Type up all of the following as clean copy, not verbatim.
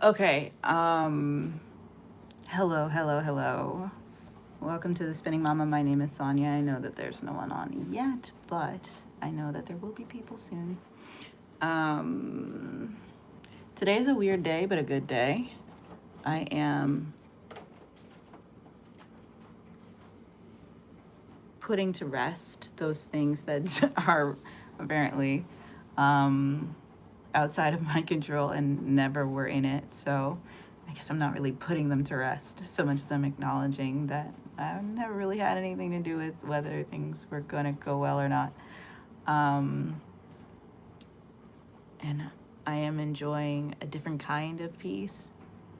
Okay, hello. Welcome to the Spinning Mama. My name is Sonia. I know that there's no one on yet, but I know that there will be people soon. Today's a weird day, but a good day. I am putting to rest those things that are apparently outside of my control and never were in it. So I guess I'm not really putting them to rest so much as I'm acknowledging that I never really had anything to do with whether things were going to go well or not. And I am enjoying a different kind of peace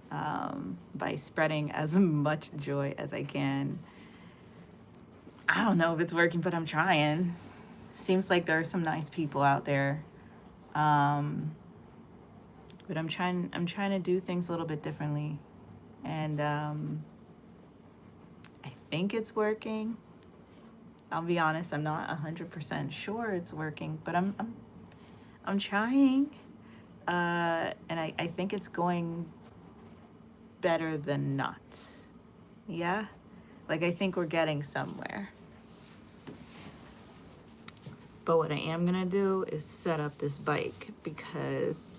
by spreading as much joy as I can. I don't know if it's working, but I'm trying. Seems like there are some nice people out there. But I'm trying to do things a little bit differently. And I think it's working. I'll be honest, I'm not 100% sure it's working, but I'm trying. And I think it's going better than not. Yeah? Like, I think we're getting somewhere. But what I am gonna do is set up this bike because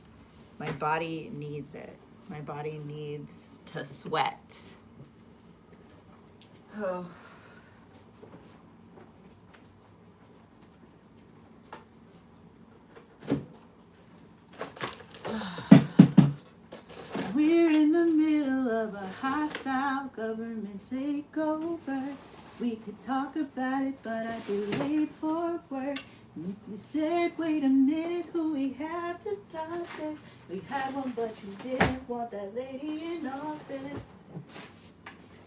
my body needs it. My body needs to sweat. Oh. We're in the middle of a hostile government takeover. We could talk about it, but I'd be late for work. And if you said, wait a minute, who we have to stop this? We had one, but you didn't want that lady in office.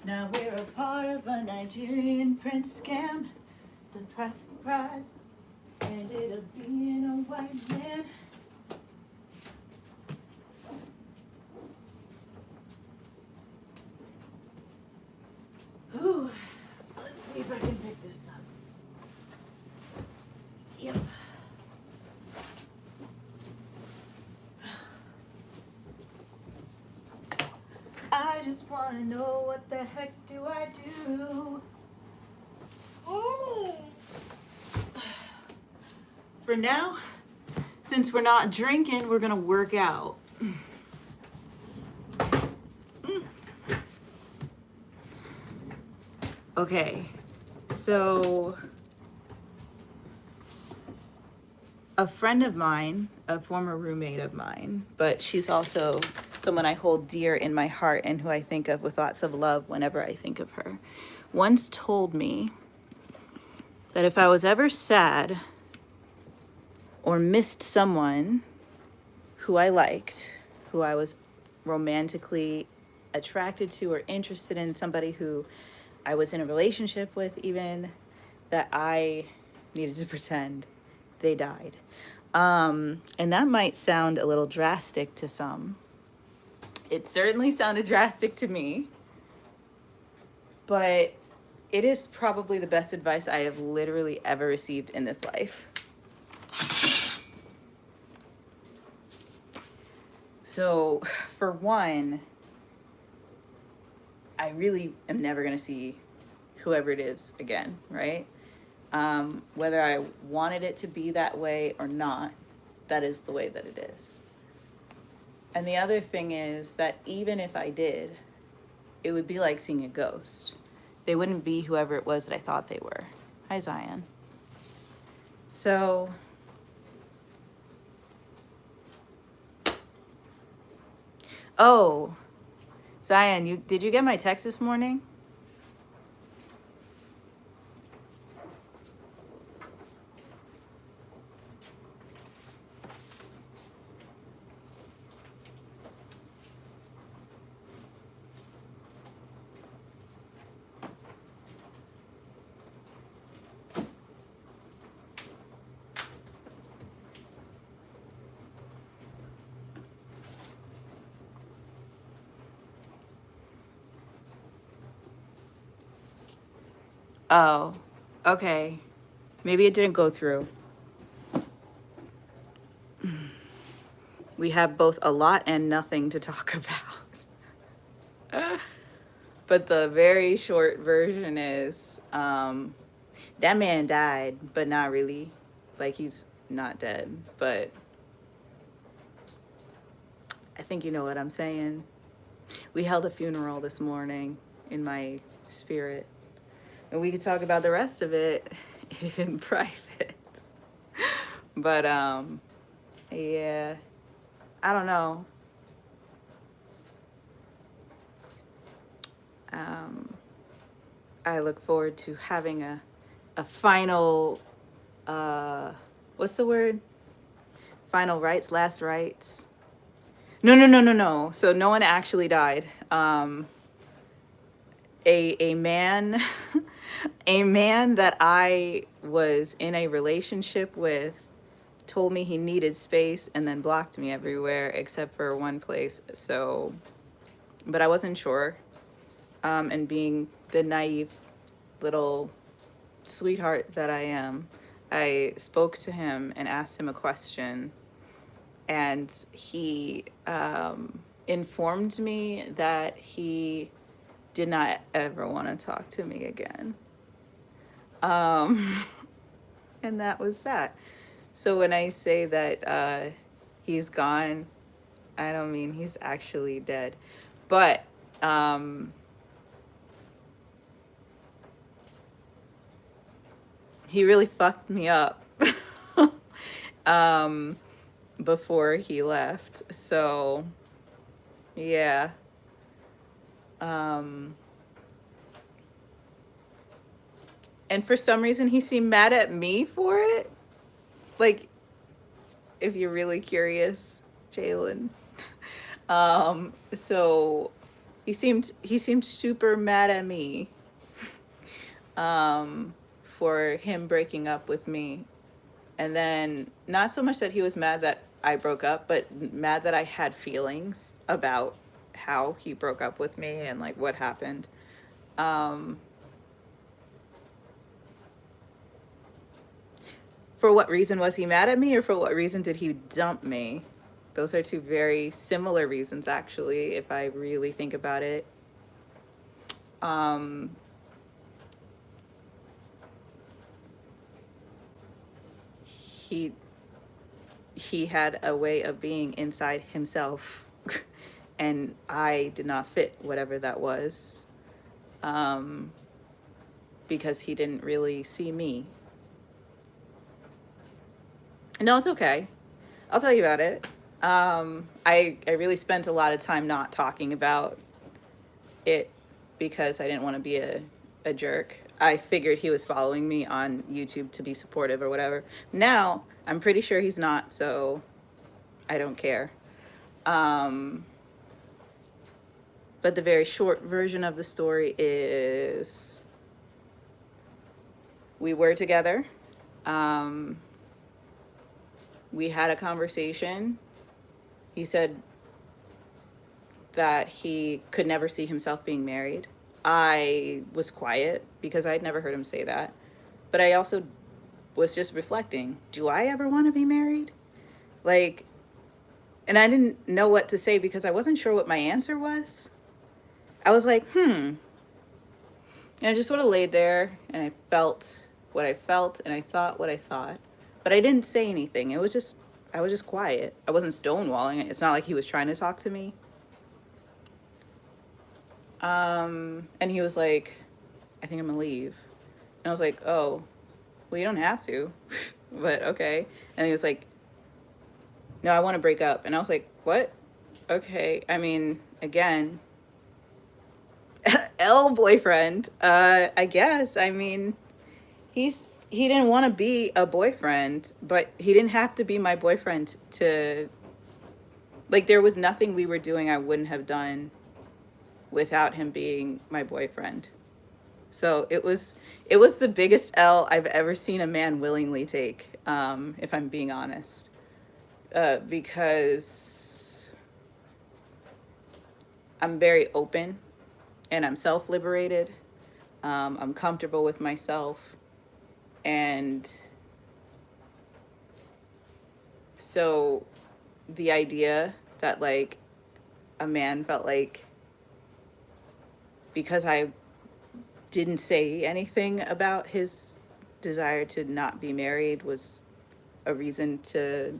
Now we're a part of a Nigerian prince scam. Surprise, surprise. Ended up being a white man. Ooh, let's see if I can pick this up. Yep. I just want to know what the heck do I do? Ooh. For now, since we're not drinking, we're going to work out. Okay, so a friend of mine, a former roommate of mine, but she's also someone I hold dear in my heart and who I think of with lots of love whenever I think of her, once told me that if I was ever sad or missed someone who I liked, who I was romantically attracted to or interested in, somebody who I was in a relationship with even, that I needed to pretend they died. And that might sound a little drastic to some. It certainly sounded drastic to me, but it is probably the best advice I have literally ever received in this life. So, for one, I really am never going to see whoever it is again, right? Whether I wanted it to be that way or not, that is the way that it is. And the other thing is that even if I did, it would be like seeing a ghost. They wouldn't be whoever it was that I thought they were. Hi, Zion. So, oh, Zion, did you get my text this morning? Oh, okay. Maybe it didn't go through. We have both a lot and nothing to talk about. But the very short version is that man died, but not really. Like, he's not dead, but I think you know what I'm saying. We held a funeral this morning in my spirit, and we could talk about the rest of it in private. But yeah, I don't know. I look forward to having a final what's the word? Final rites, last rites. No. So no one actually died. A man a man that I was in a relationship with told me he needed space and then blocked me everywhere except for one place. So, but I wasn't sure. And being the naive little sweetheart that I am, I spoke to him and asked him a question, and he informed me that he did not ever want to talk to me again. And that was that. So when I say that he's gone, I don't mean he's actually dead. But he really fucked me up before he left. So yeah. And for some reason he seemed mad at me for it. Like, if you're really curious, Jalen. So he seemed super mad at me for him breaking up with me. And then not so much that he was mad that I broke up, but mad that I had feelings about how he broke up with me and like what happened. For what reason was he mad at me, or for what reason did he dump me? Those are two very similar reasons, actually, if I really think about it. He had a way of being inside himself, and I did not fit whatever that was, because he didn't really see me. No, it's okay. I'll tell you about it. I really spent a lot of time not talking about it because I didn't want to be a jerk. I figured he was following me on YouTube to be supportive or whatever. Now, I'm pretty sure he's not, so I don't care. But the very short version of the story is we were together. We had a conversation. He said that he could never see himself being married. I was quiet because I'd never heard him say that. But I also was just reflecting, do I ever want to be married? Like, and I didn't know what to say because I wasn't sure what my answer was. I was like, And I just sort of laid there and I felt what I felt and I thought what I thought. But I didn't say anything. I was just quiet. I wasn't stonewalling it. It's not like he was trying to talk to me. And he was like, I think I'm gonna leave. And I was like, oh, well, you don't have to, but okay. And he was like, no, I want to break up. And I was like, what? Okay. I mean, again, L boyfriend, I guess. I mean, he didn't want to be a boyfriend, but he didn't have to be my boyfriend to, like, there was nothing we were doing I wouldn't have done without him being my boyfriend. So it was the biggest L I've ever seen a man willingly take, if I'm being honest, because I'm very open and I'm self-liberated. I'm comfortable with myself, and so the idea that like a man felt like because I didn't say anything about his desire to not be married was a reason to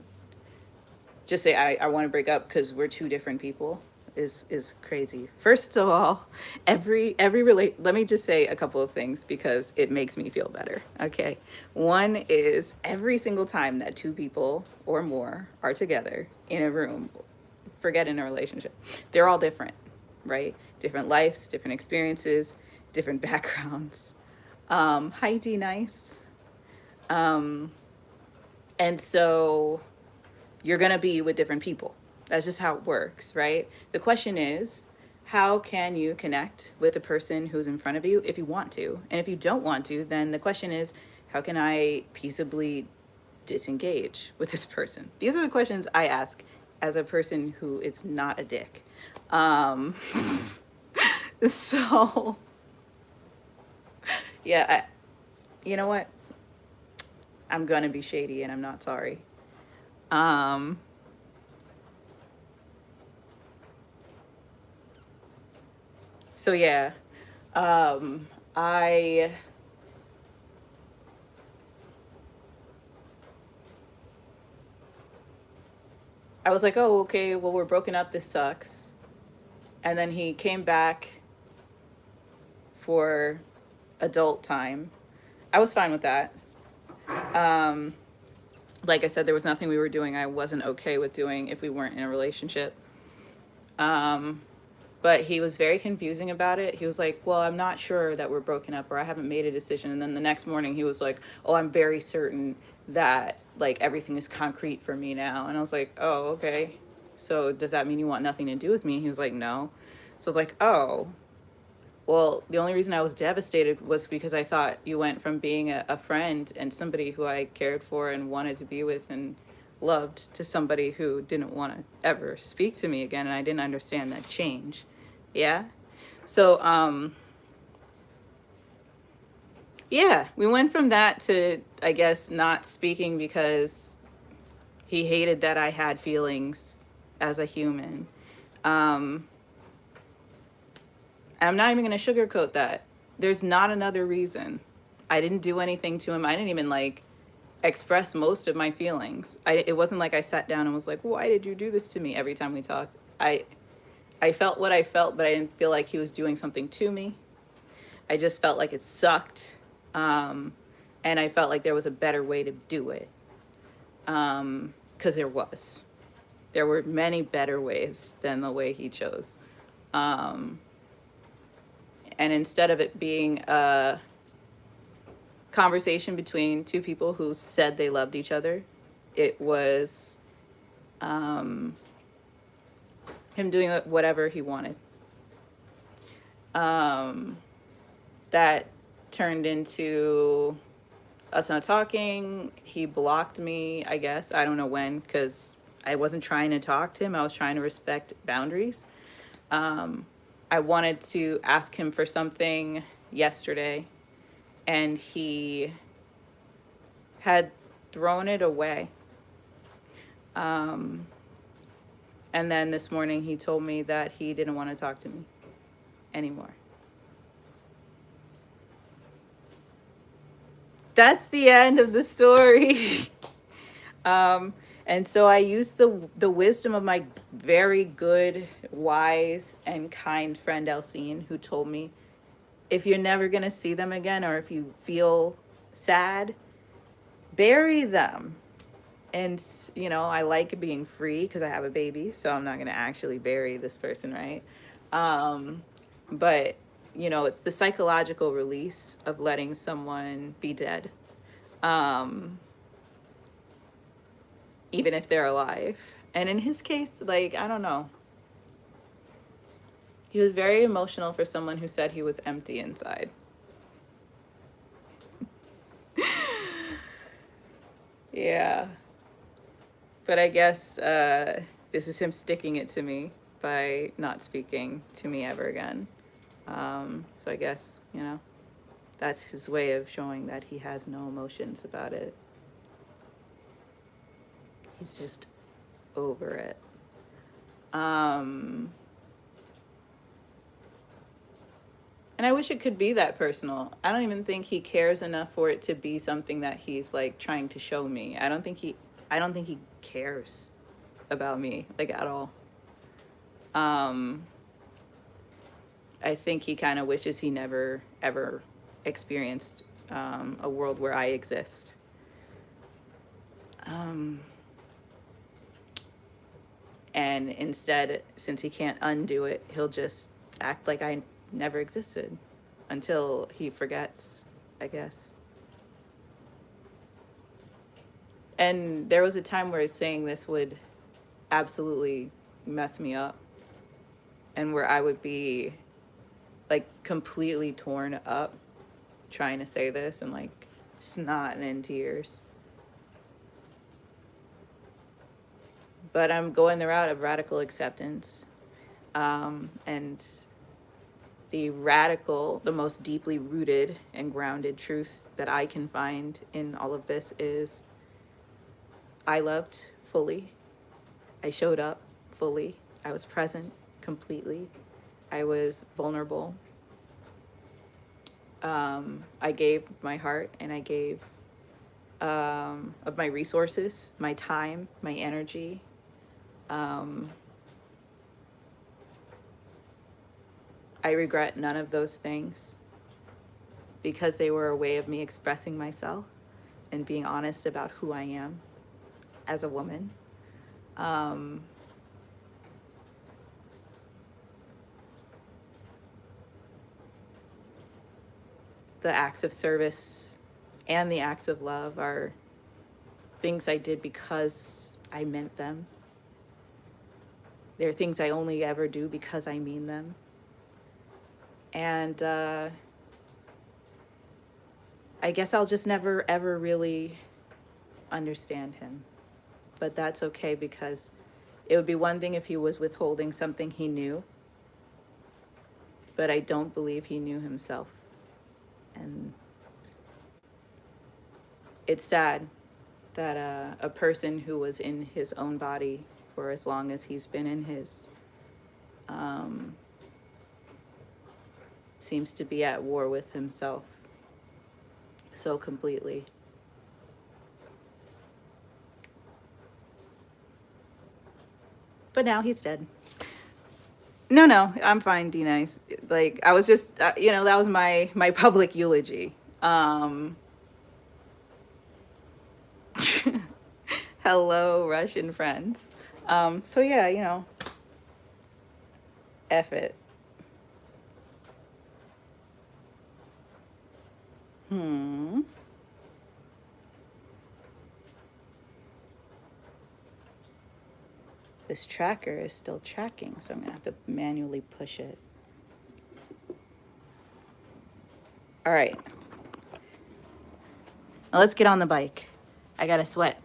just say I want to break up because we're two different people is crazy. First of all, let me just say a couple of things because it makes me feel better. Okay. One is every single time that two people or more are together in a room, forget in a relationship, they're all different, right? Different lives, different experiences, different backgrounds. Hi D nice. Um, and so you're going to be with different people. That's just how it works, right? The question is, how can you connect with the person who's in front of you if you want to? And if you don't want to, then the question is, how can I peaceably disengage with this person? These are the questions I ask as a person who is not a dick. Um, so, yeah, you know what? I'm going to be shady and I'm not sorry. Um, so yeah, um, I I was like, oh, okay, well, we're broken up. This sucks. And then he came back for adult time. I was fine with that. Um, like I said, there was nothing we were doing I wasn't okay with doing if we weren't in a relationship. Um, but he was very confusing about it. He was like, well, I'm not sure that we're broken up or I haven't made a decision. And then the next morning he was like, oh, I'm very certain that like everything is concrete for me now. And I was like, oh, okay. So does that mean you want nothing to do with me? He was like, no. So I was like, oh, well, the only reason I was devastated was because I thought you went from being a friend and somebody who I cared for and wanted to be with and loved to somebody who didn't want to ever speak to me again. And I didn't understand that change. Yeah. So, yeah, we went from that to, I guess, not speaking because he hated that I had feelings as a human. Um, I'm not even going to sugarcoat that. There's not another reason. I didn't do anything to him. I didn't even like express most of my feelings. It wasn't like I sat down and was like, why did you do this to me every time we talked? I felt what I felt, but I didn't feel like he was doing something to me. I just felt like it sucked. Um, and I felt like there was a better way to do it. Because there was. There were many better ways than the way he chose. Um, and instead of it being a conversation between two people who said they loved each other, it was um, him doing whatever he wanted. Um, that turned into us not talking. He blocked me, I guess. I don't know when, because I wasn't trying to talk to him. I was trying to respect boundaries. I wanted to ask him for something yesterday, and he had thrown it away. And then this morning he told me that he didn't want to talk to me anymore. That's the end of the story. And so I used the wisdom of my very good, wise, and kind friend Elsine, who told me, if you're never gonna see them again, or if you feel sad, bury them. And you know, I like being free because I have a baby, so I'm not gonna actually bury this person, right? But you know, it's the psychological release of letting someone be dead. Um, Even if they're alive. And in his case, like, I don't know. He was very emotional for someone who said he was empty inside. Yeah. But I guess this is him sticking it to me by not speaking to me ever again. So I guess, you know, that's his way of showing that he has no emotions about it. He's just over it. And I wish it could be that personal. I don't even think he cares enough for it to be something that he's like trying to show me. I don't think he cares about me like at all. I think he kind of wishes he never ever experienced a world where I exist. And instead, since he can't undo it, he'll just act like I never existed until he forgets, I guess. And there was a time where saying this would absolutely mess me up, and where I would be like completely torn up trying to say this and like snot and in tears. But I'm going the route of radical acceptance. And the most deeply rooted and grounded truth that I can find in all of this is I loved fully. I showed up fully. I was present completely. I was vulnerable. I gave my heart, and I gave of my resources, my time, my energy. I regret none of those things because they were a way of me expressing myself and being honest about who I am as a woman. The acts of service and the acts of love are things I did because I meant them. They're things I only ever do because I mean them. And I guess I'll just never, ever really understand him. But that's okay, because it would be one thing if he was withholding something he knew. But I don't believe he knew himself. And it's sad that a person who was in his own body for as long as he's been in his seems to be at war with himself so completely. But now he's dead. No, I'm fine, D-Nice. Like, I was just, that was my public eulogy. Hello, Russian friends. So yeah, F it. This tracker is still tracking, so I'm gonna have to manually push it. All right. Now let's get on the bike. I gotta sweat.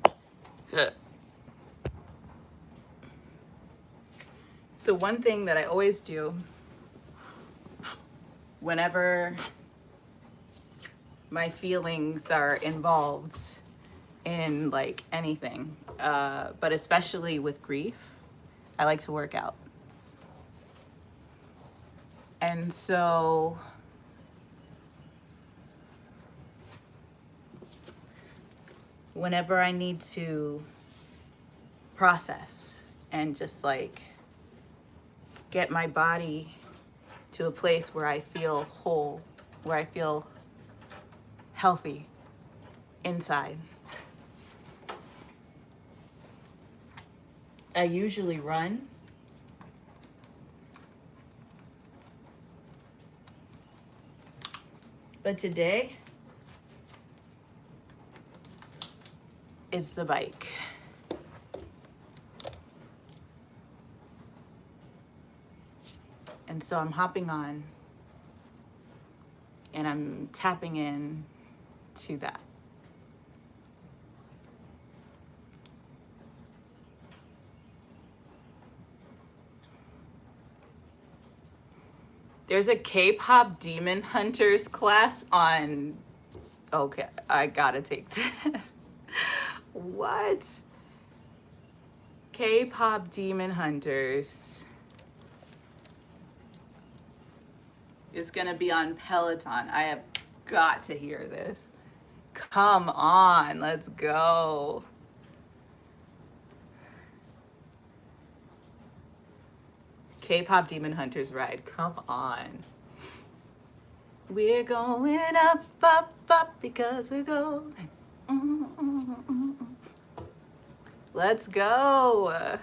So one thing that I always do whenever my feelings are involved in like anything, but especially with grief, I like to work out. And so whenever I need to process and just like get my body to a place where I feel whole, where I feel healthy inside, I usually run. But today, it's the bike. And so I'm hopping on and I'm tapping in to that. There's a K-pop Demon Hunters class on, okay, I gotta take this. What? K-pop Demon Hunters is gonna be on Peloton. I have got to hear this. Come on, let's go. K-pop Demon Hunters ride, come on. We're going up, up, up because we're going. Let's go.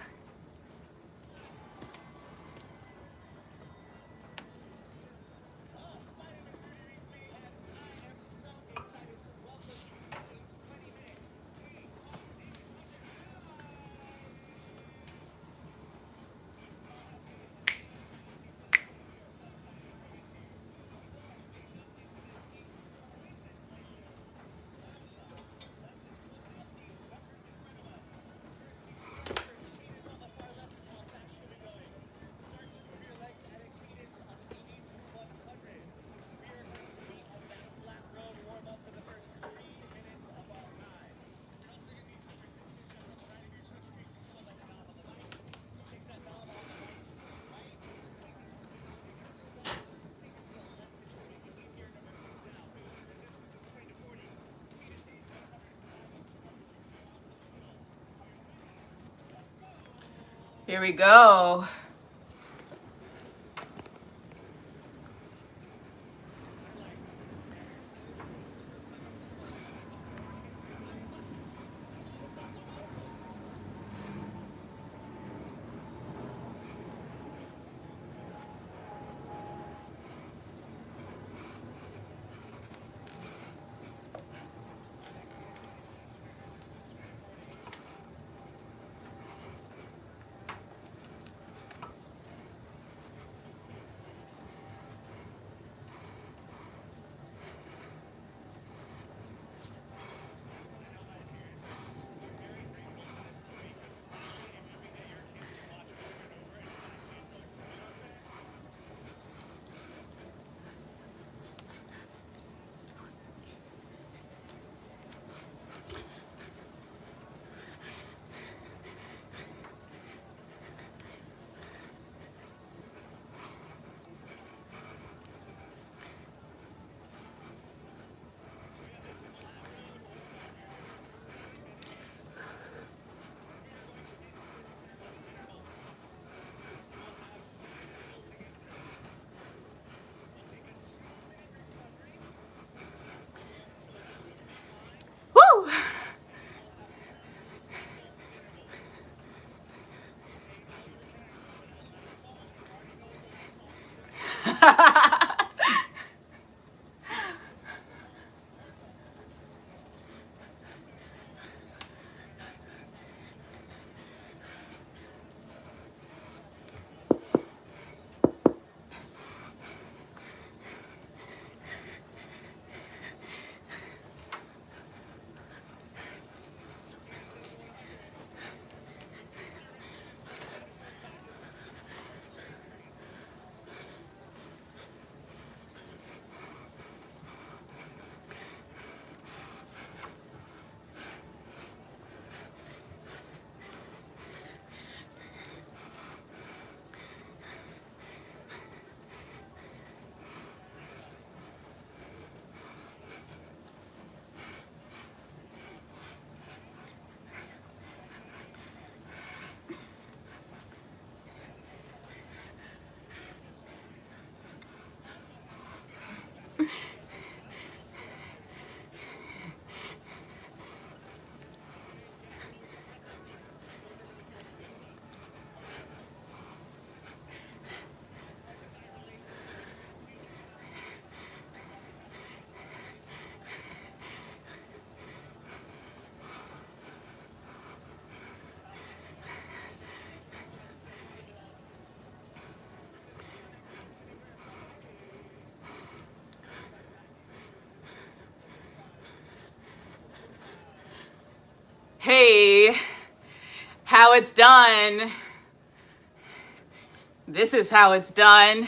Here we go. Woo! Hey, how it's done. This is how it's done.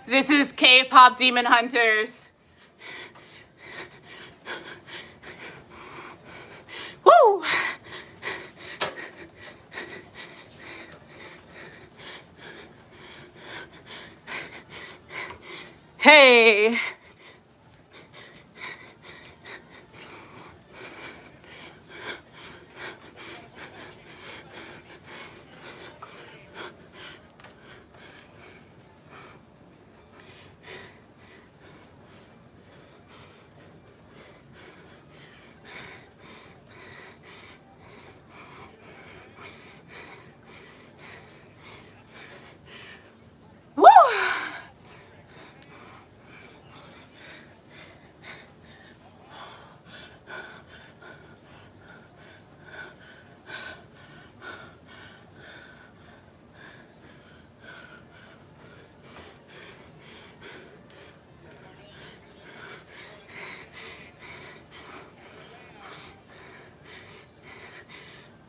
This is K-pop Demon Hunters. Woo! Hey! Woo!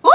Woo!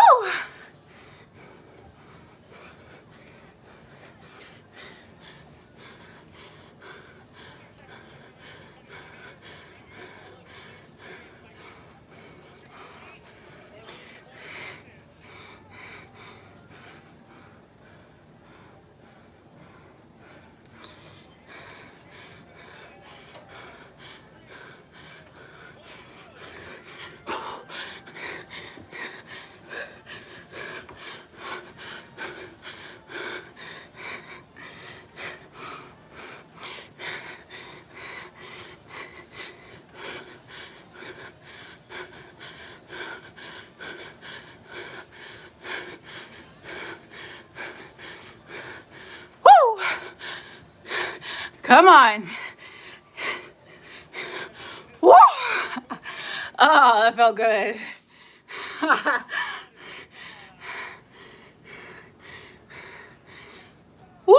Woo! Come on. Woo! Oh, that felt good. Woo!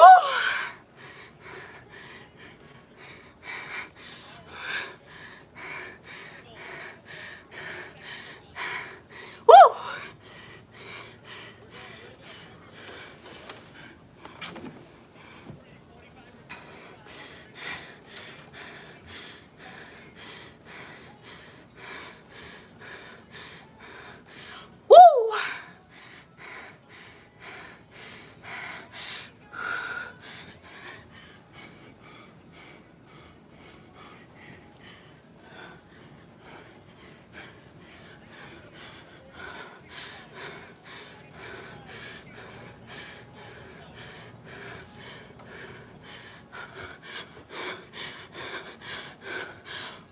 Woo! Woo!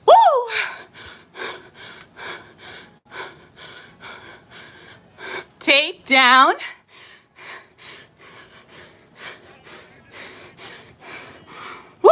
Woo! Take down. Woo!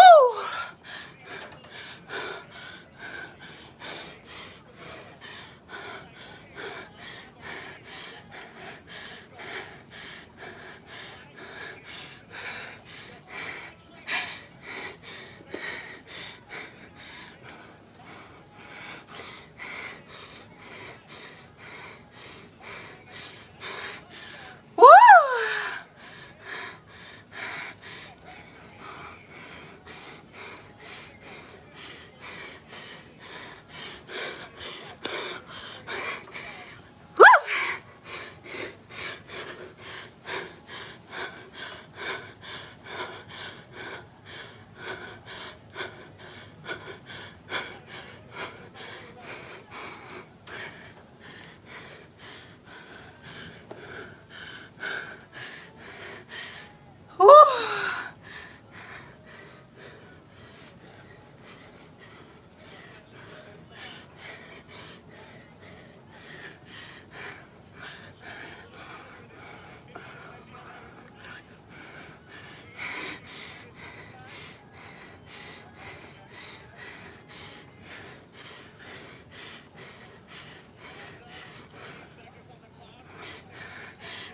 Woo! Woo! Woo!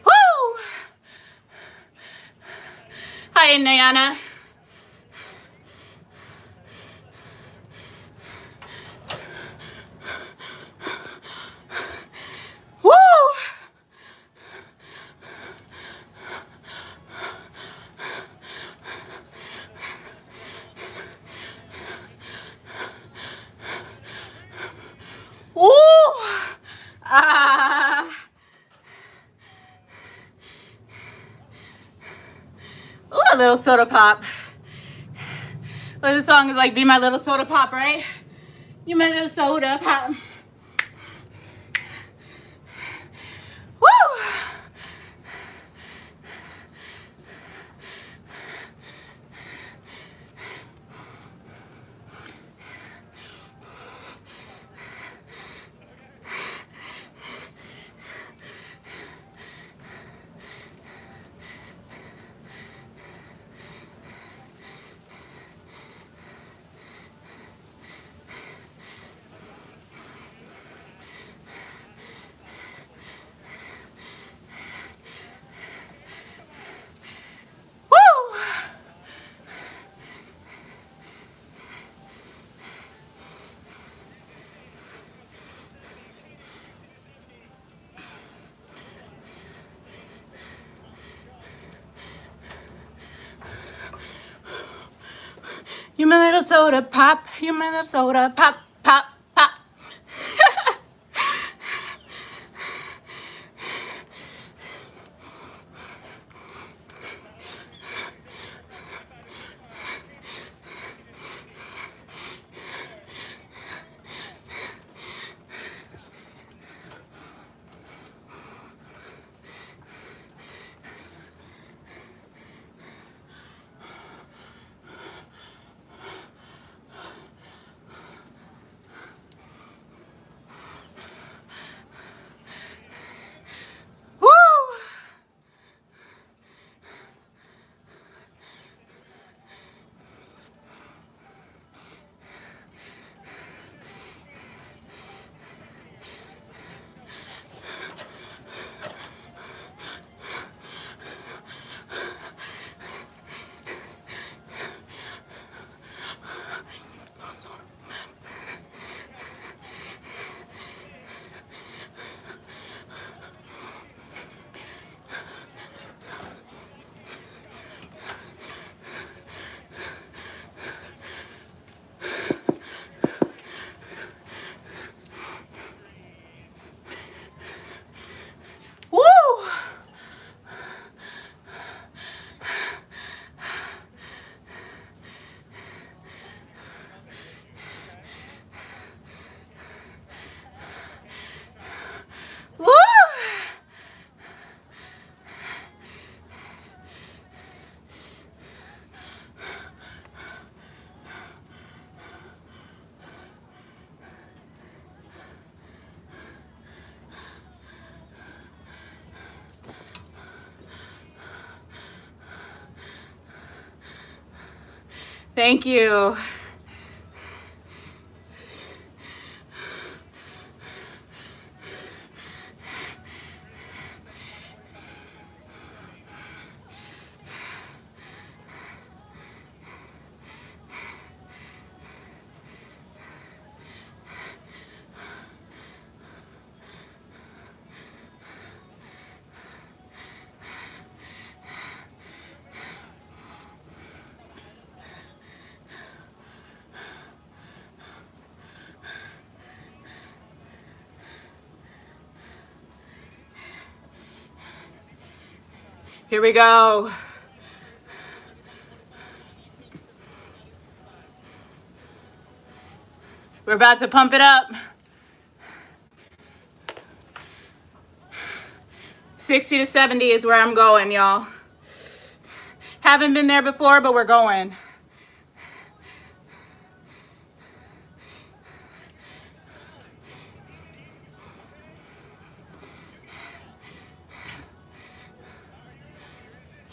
Woo! Hi, Nayana. Woo! little soda pop. Well, this song is like, be my little soda pop, right? You my little soda pop. Woo! You my little soda pop, you my little soda pop, pop, pop. Thank you. Here we go. We're about to pump it up. 60 to 70 is where I'm going, y'all. Haven't been there before, but we're going.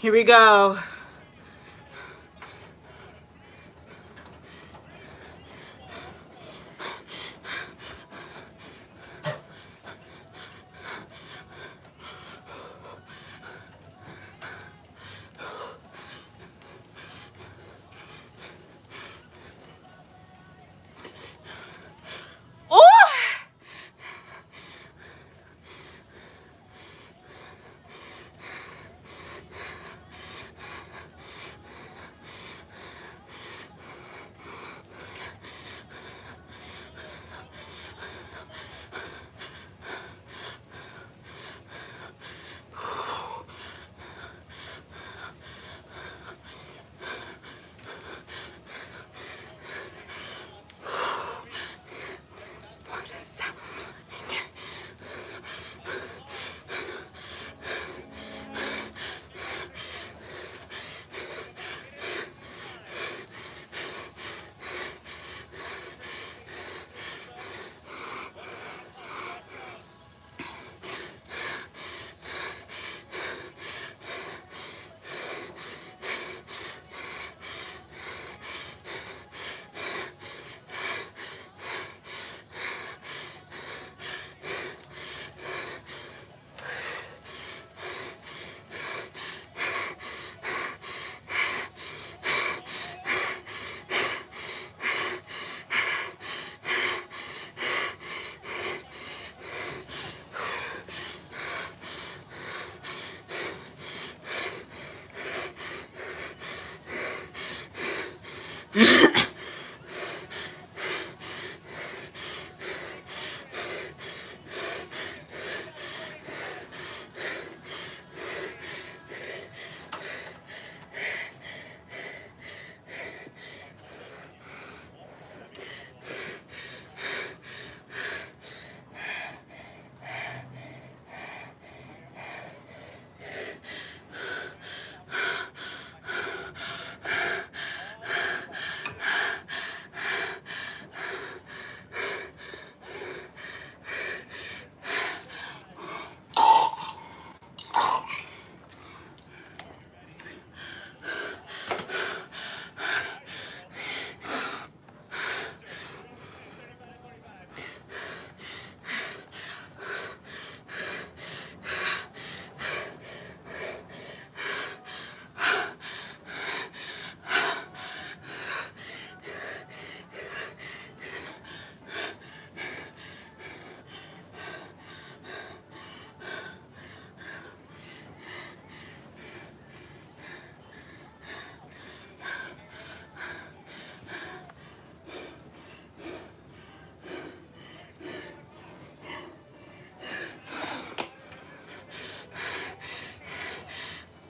Here we go.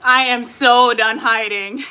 I am so done hiding.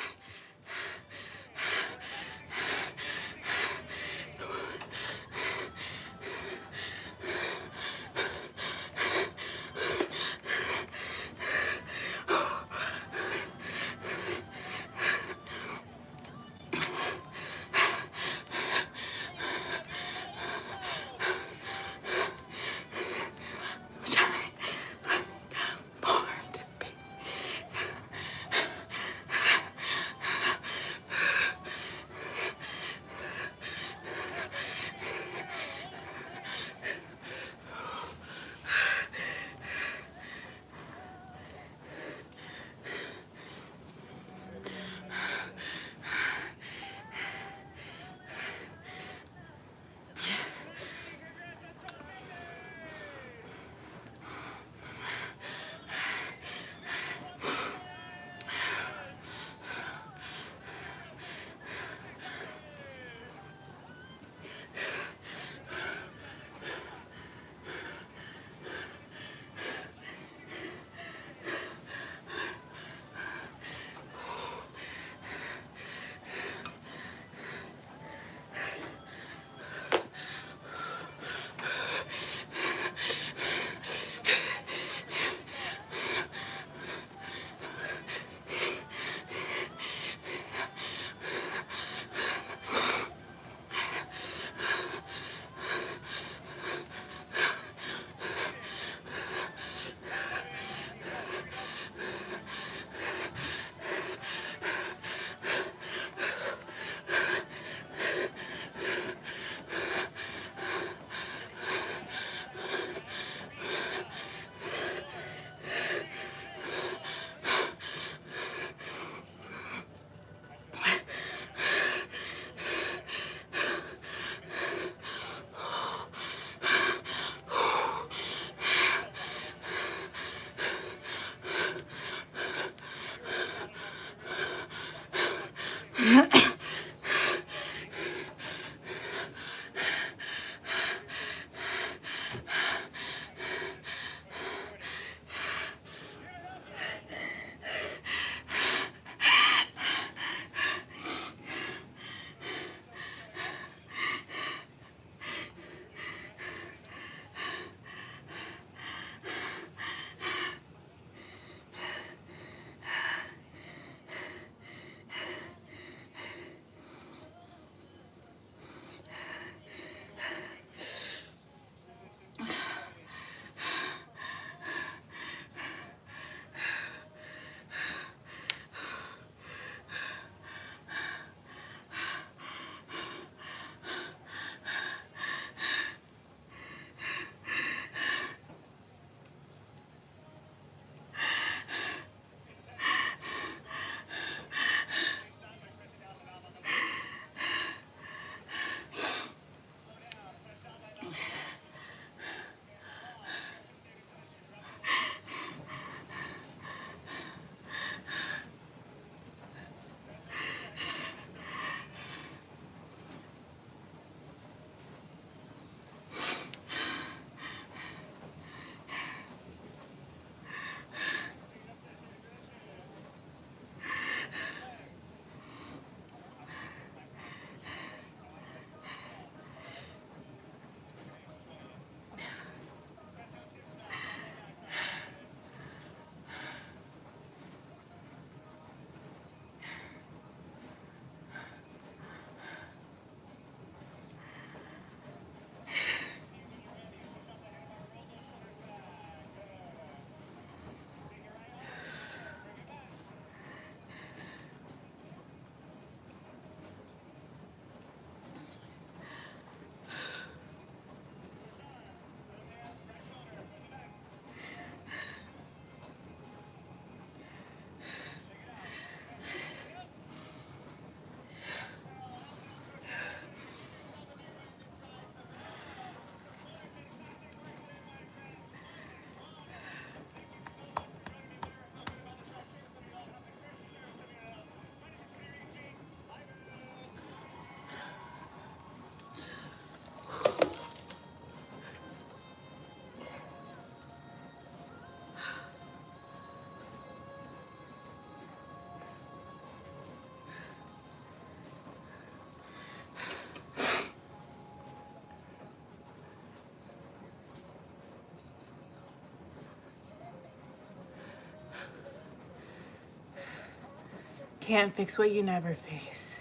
can't fix what you never face.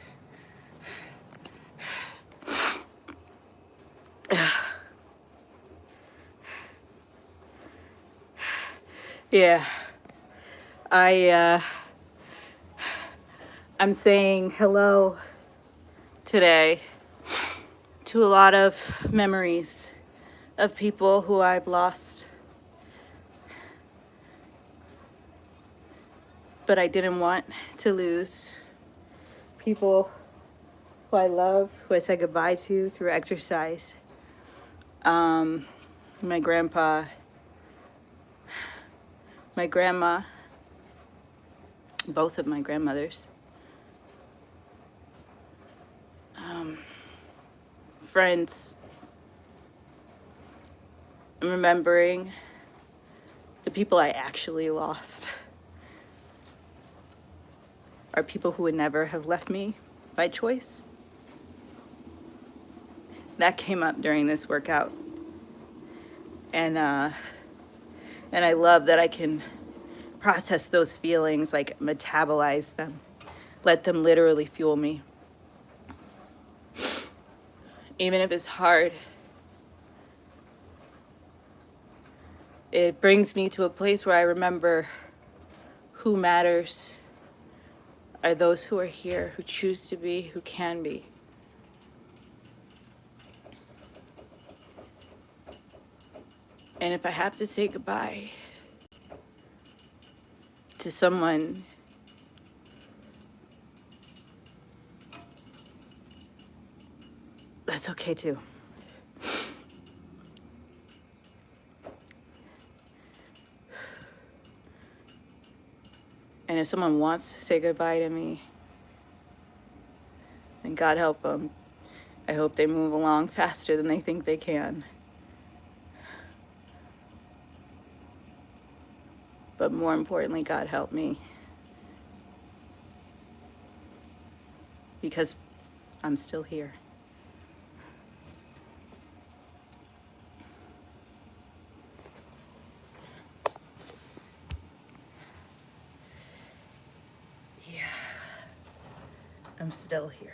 Yeah, I'm saying hello today to a lot of memories of people who I've lost, but I didn't want to lose. People who I love, who I said goodbye to through exercise. My grandpa, my grandma, both of my grandmothers, friends. I'm remembering the people I actually lost are people who would never have left me by choice. That came up during this workout. And I love that I can process those feelings, like metabolize them, let them literally fuel me. Even if it's hard, it brings me to a place where I remember who matters are those who are here, who choose to be, who can be. And if I have to say goodbye to someone, that's okay too. And if someone wants to say goodbye to me, then God help them. I hope they move along faster than they think they can. But more importantly, God help me. Because I'm still here. Yeah, I'm still here.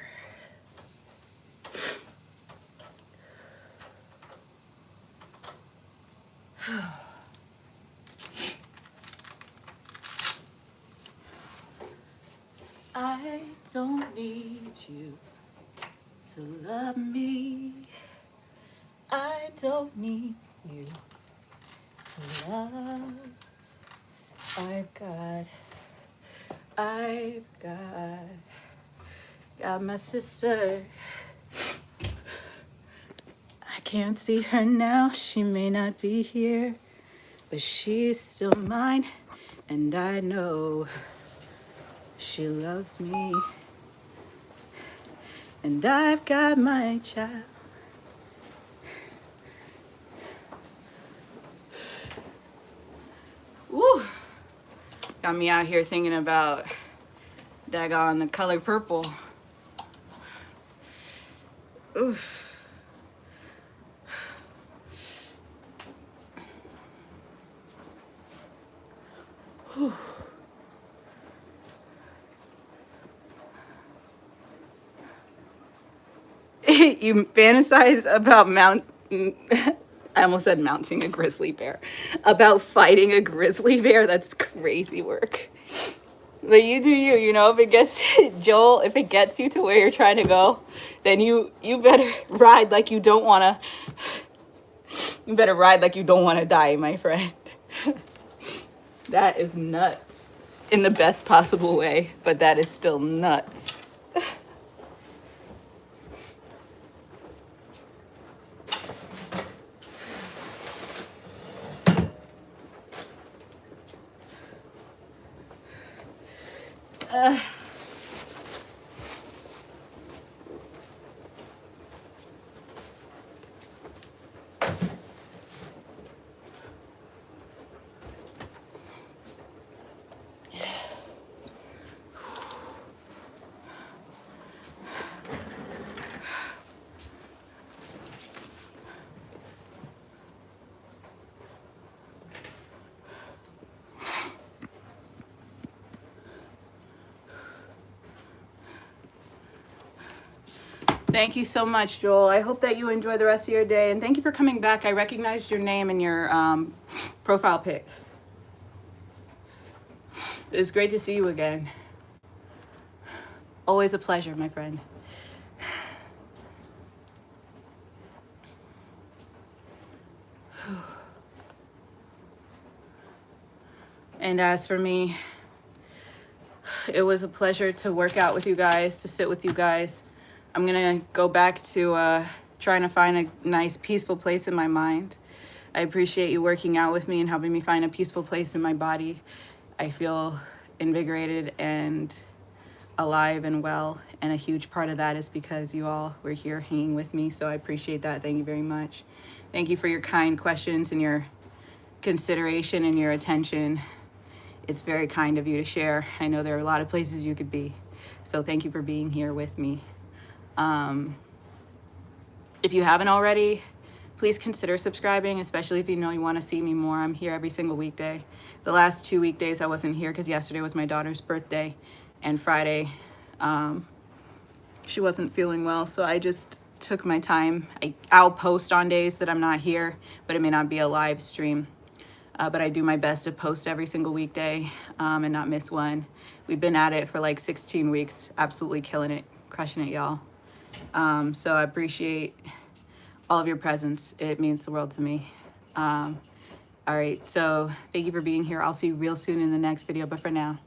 I don't need you to love me. I don't need you to love. I've got my sister. I can't see her now, she may not be here, but she's still mine, and I know she loves me. And I've got my child. Woo! Got me out here thinking about daggone the color purple. Oof. Whew. You fantasize about I almost said mounting a grizzly bear. About fighting a grizzly bear, that's crazy work. But you do you, you know, if it gets, Joel, if it gets you to where you're trying to go, then you better ride like you don't wanna, you better ride like you don't wanna die, my friend. That is nuts. In the best possible way, but that is still nuts. Thank you so much, Joel. I hope that you enjoy the rest of your day, and thank you for coming back. I recognized your name in your profile pic. It's great to see you again. Always a pleasure, my friend. And as for me, it was a pleasure to work out with you guys, to sit with you guys. I'm gonna go back to trying to find a nice, peaceful place in my mind. I appreciate you working out with me and helping me find a peaceful place in my body. I feel invigorated and alive and well, and a huge part of that is because you all were here hanging with me, so I appreciate that. Thank you very much. Thank you for your kind questions and your consideration and your attention. It's very kind of you to share. I know there are a lot of places you could be, so thank you for being here with me. If you haven't already, please consider subscribing, especially if you know you want to see me more. I'm here every single weekday. The last 2 weekdays I wasn't here because yesterday was my daughter's birthday, and Friday she wasn't feeling well, so I just took my time. I'll post on days that I'm not here, but it may not be a live stream. But I do my best to post every single weekday and not miss one. We've been at it for like 16 weeks, absolutely killing it, crushing it, y'all. So I appreciate all of your presence. It means the world to me. All right, so thank you for being here. I'll see you real soon in the next video, but for now,